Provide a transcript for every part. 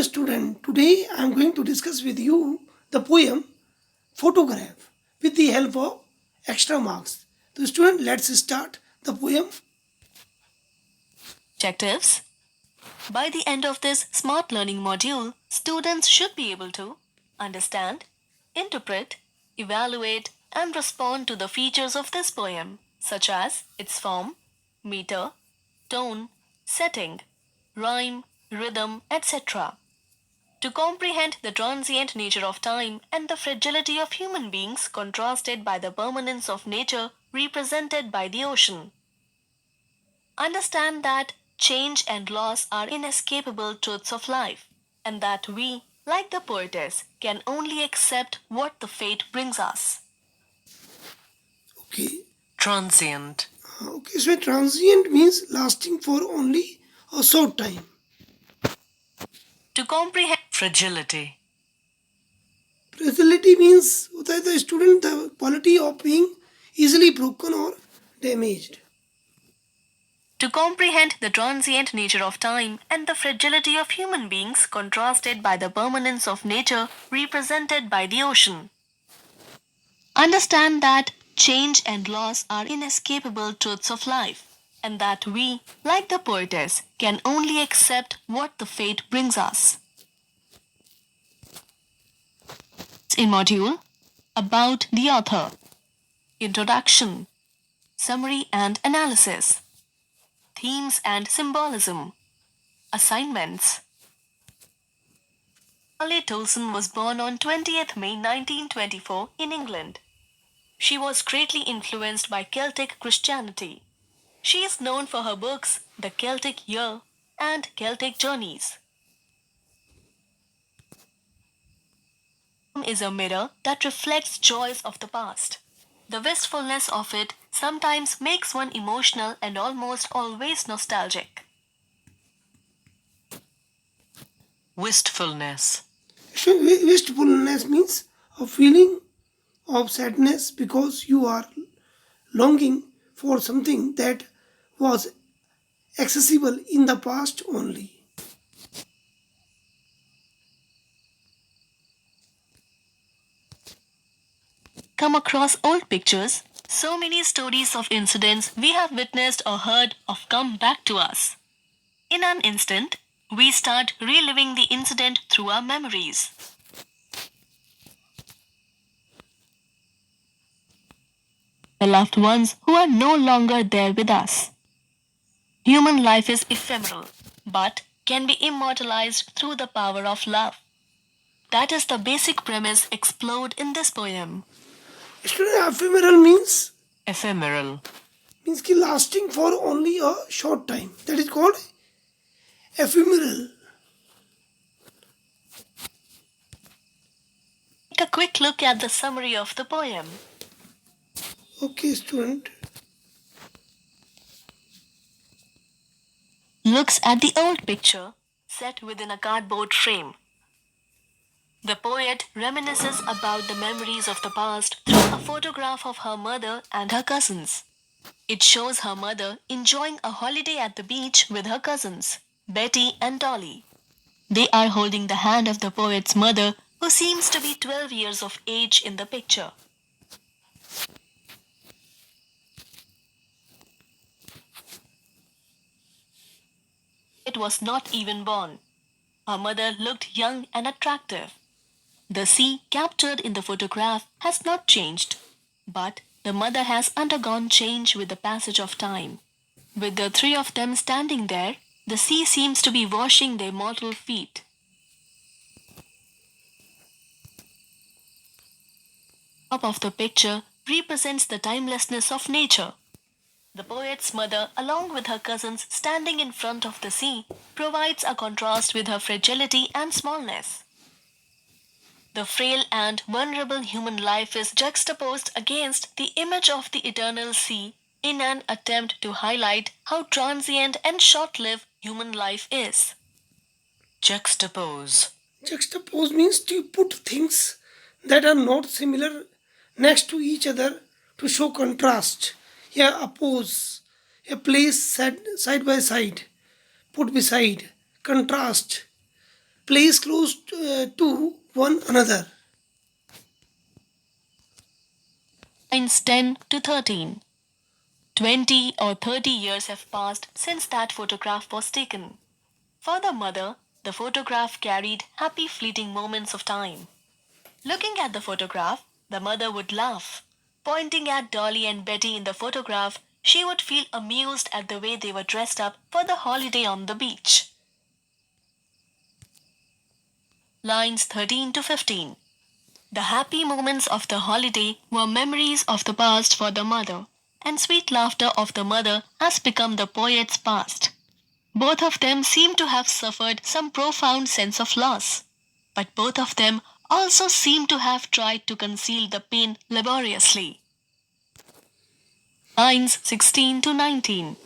student, today I am going to discuss with you the poem Photograph with the help of extra marks. So student, let's start the poem. Objectives. By the end of this smart learning module, students should be able to understand, interpret, evaluate, and respond to the features of this poem, such as its form, meter, tone, setting, rhyme, rhythm, etc. To comprehend the transient nature of time and the fragility of human beings contrasted by the permanence of nature represented by the ocean. Understand that change and loss are inescapable truths of life, and that we, like the poetess, can only accept what the fate brings us. Okay. Transient. Okay, so transient means lasting for only a short time. To comprehend fragility. Fragility means that the student the quality of being easily broken or damaged. To comprehend the transient nature of time and the fragility of human beings contrasted by the permanence of nature represented by the ocean. Understand that change and loss are inescapable truths of life, and that we, like the poetess, can only accept what the fate brings us. In module about the author, introduction, summary and analysis, themes and symbolism, assignments. Shirley Tolson was born on 20th May 1924 in England. She was greatly influenced by Celtic Christianity. She is known for her books The Celtic Year and Celtic Journeys. Is a mirror that reflects joys of the past. The wistfulness of it sometimes makes one emotional and almost always nostalgic. Wistfulness. So wistfulness means a feeling of sadness because you are longing for something that was accessible in the past only. Come across old pictures, so many stories of incidents we have witnessed or heard of come back to us. In an instant, we start reliving the incident through our memories. The loved ones who are no longer there with us. Human life is ephemeral, but can be immortalized through the power of love. That is the basic premise explored in this poem. Student, ephemeral Ephemeral. means ki lasting for only a short time. That is called ephemeral. Take a quick look at the summary of the poem. Okay, student. Looks at the old picture set within a cardboard frame. The poet reminisces about the memories of the past through a photograph of her mother and her cousins. It shows her mother enjoying a holiday at the beach with her cousins, Betty and Dolly. They are holding the hand of the poet's mother, who seems to be 12 years of age in the picture. It was not even born. Her mother looked young and attractive. The sea captured in the photograph has not changed, but the mother has undergone change with the passage of time. With the three of them standing there, the sea seems to be washing their mortal feet. Top of the picture represents the timelessness of nature. The poet's mother, along with her cousins standing in front of the sea, provides a contrast with her fragility and smallness. The frail and vulnerable human life is juxtaposed against the image of the eternal sea in an attempt to highlight how transient and short-lived human life is. Juxtapose. Juxtapose means to put things that are not similar next to each other to show contrast. Yeah, oppose. A place side by side, put beside, contrast. place close to one another. Lines 10 to 13. 20 or 30 years have passed since that photograph was taken. For the mother, the photograph carried happy fleeting moments of time. Looking at the photograph, the mother would laugh. Pointing at Dolly and Betty in the photograph, she would feel amused at the way they were dressed up for the holiday on the beach. Lines 13 to 15. The happy moments of the holiday were memories of the past for the mother, and sweet laughter of the mother has become the poet's past. Both of them seem to have suffered some profound sense of loss, but both of them also seem to have tried to conceal the pain laboriously. Lines 16 to 19.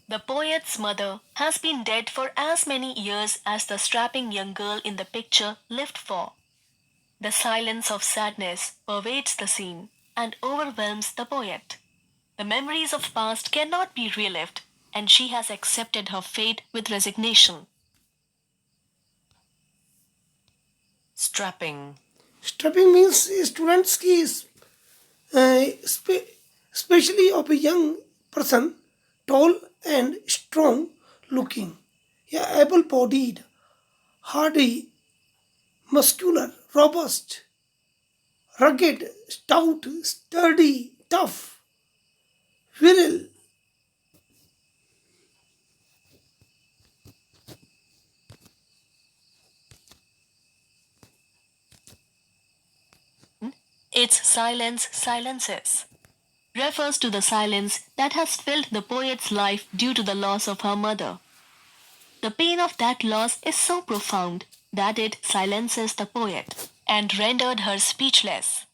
The poet's mother has been dead for as many years as the strapping young girl in the picture lived for. The silence of sadness pervades the scene and overwhelms the poet. The memories of past cannot be relived, and she has accepted her fate with resignation. Strapping. Strapping means a student's case, especially of a young person, tall and strong looking, yeah, able bodied, hardy, muscular, robust, rugged, stout, sturdy, tough, virile. Its silence silences refers to the silence that has filled the poet's life due to the loss of her mother. The pain of that loss is so profound that it silences the poet and rendered her speechless.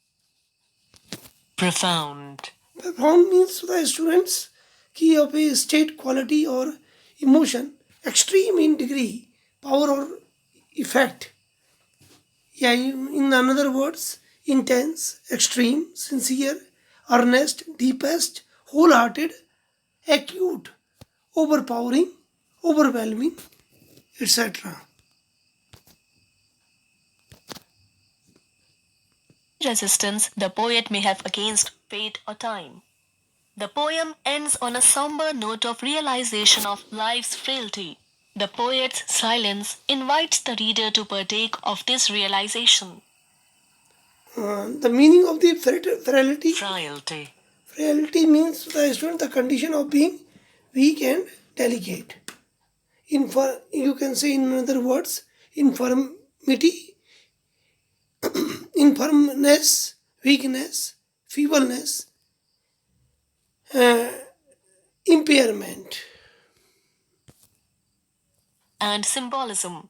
Profound. Profound means the student's key of a state, quality, or emotion, extreme in degree, power, or effect. Yeah, in another words, intense, extreme, sincere, earnest, deepest, wholehearted, acute, overpowering, overwhelming, etc. Resistance the poet may have against fate or time. The poem ends on a somber note of realization of life's frailty. The poet's silence invites the reader to partake of this realization. The meaning of the frailty. Frailty. Frailty means the student the condition of being weak and delicate. You can say in other words, infirmity, infirmness, weakness, feebleness, uh, impairment. And symbolism.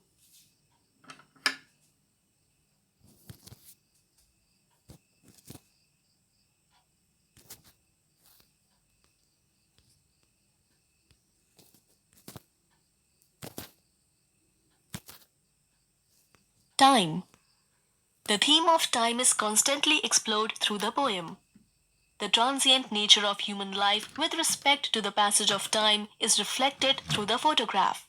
Time. The theme of time is constantly explored through the poem. The transient nature of human life with respect to the passage of time is reflected through the photograph.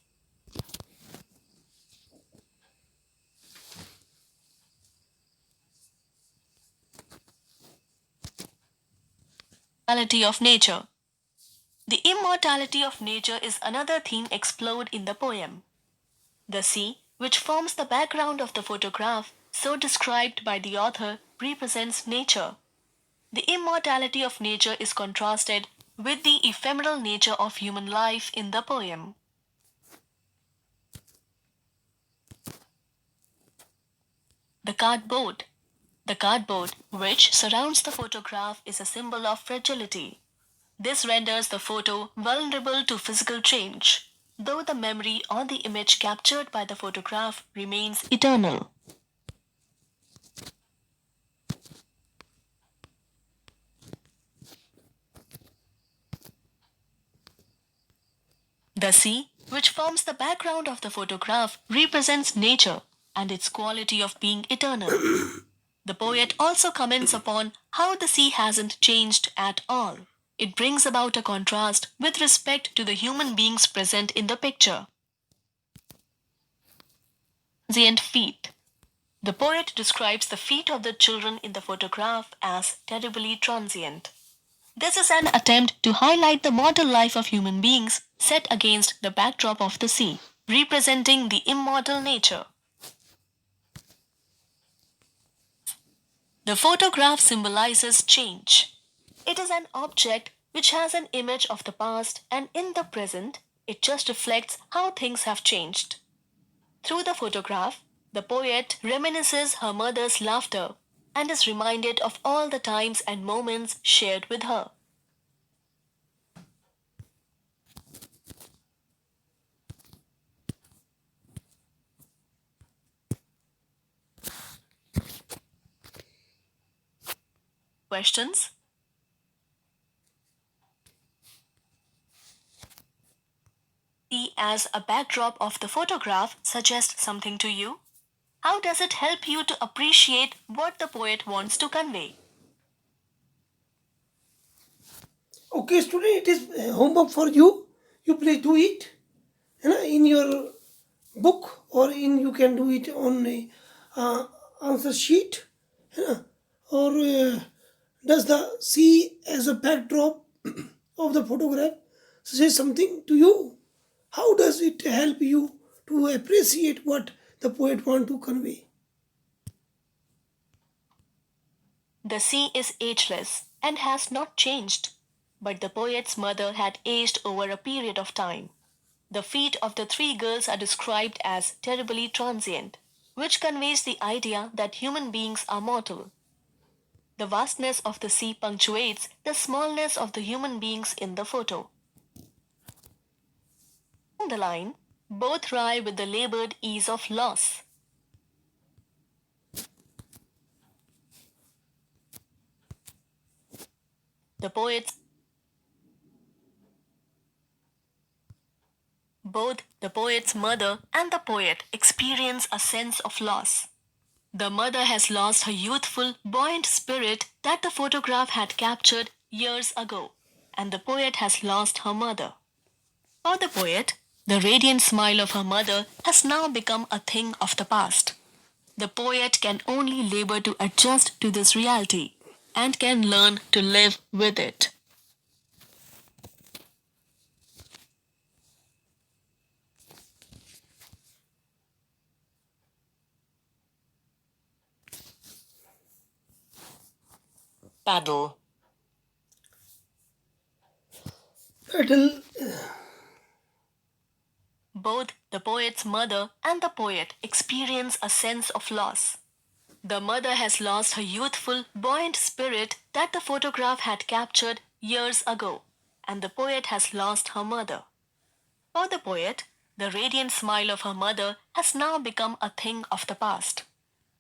Immortality of nature. The immortality of nature is another theme explored in the poem. The sea, which forms the background of the photograph, so described by the author, represents nature. The immortality of nature is contrasted with the ephemeral nature of human life in the poem. The cardboard. The cardboard, which surrounds the photograph, is a symbol of fragility. This renders the photo vulnerable to physical change, though the memory or the image captured by the photograph remains eternal. The sea, which forms the background of the photograph, represents nature and its quality of being eternal. The poet also comments upon how the sea hasn't changed at all. It brings about a contrast with respect to the human beings present in the picture. transient feet. The poet describes the feet of the children in the photograph as terribly transient. This is an attempt to highlight the mortal life of human beings set against the backdrop of the sea, representing the immortal nature. The photograph symbolizes change. It is an object which has an image of the past, and in the present, it just reflects how things have changed. Through the photograph, the poet reminisces her mother's laughter and is reminded of all the times and moments shared with her. Questions? See as a backdrop of the photograph suggest something to you? How does it help you to appreciate what the poet wants to convey? Okay, student, it is homework for you. You please do it, in your book, or in you can do it on a answer sheet, or does the sea as a backdrop of the photograph say something to you? How does it help you to appreciate what the poet want to convey? The sea is ageless and has not changed, but the poet's mother had aged over a period of time. The feet of the three girls are described as terribly transient, which conveys the idea that human beings are mortal. The vastness of the sea punctuates the smallness of the human beings in the photo. In the line, both rye with the labored ease of loss. The poet's Both the poet's mother and the poet experience a sense of loss. The mother has lost her youthful, buoyant spirit that the photograph had captured years ago, and the poet has lost her mother. For the poet, the radiant smile of her mother has now become a thing of the past. The poet can only labor to adjust to this reality and can learn to live with it. Paddle. Paddle. Both the poet's mother and the poet experience a sense of loss. The mother has lost her youthful, buoyant spirit that the photograph had captured years ago, and the poet has lost her mother. For the poet, the radiant smile of her mother has now become a thing of the past.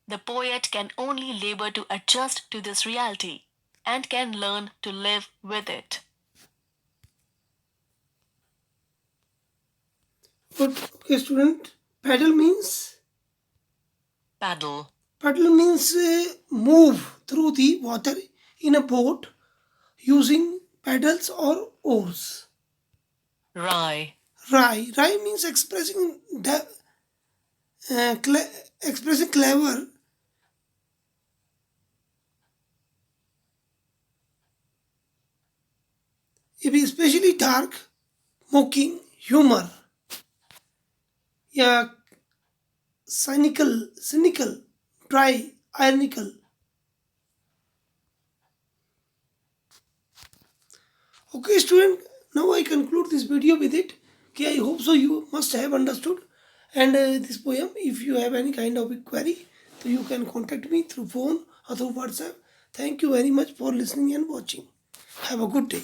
The poet can only labor to adjust to this reality and can learn to live with it. Okay, student. Paddle means Paddle. paddle means move through the water in a boat using paddles or oars. Rye. Rye means expressing clever, especially dark, mocking humor. Yeah, cynical, dry, ironical. Okay, student. Now I conclude this video with it. Okay, I hope so. You must have understood. And this poem, if you have any kind of query, so you can contact me through phone or through WhatsApp. Thank you very much for listening and watching. Have a good day.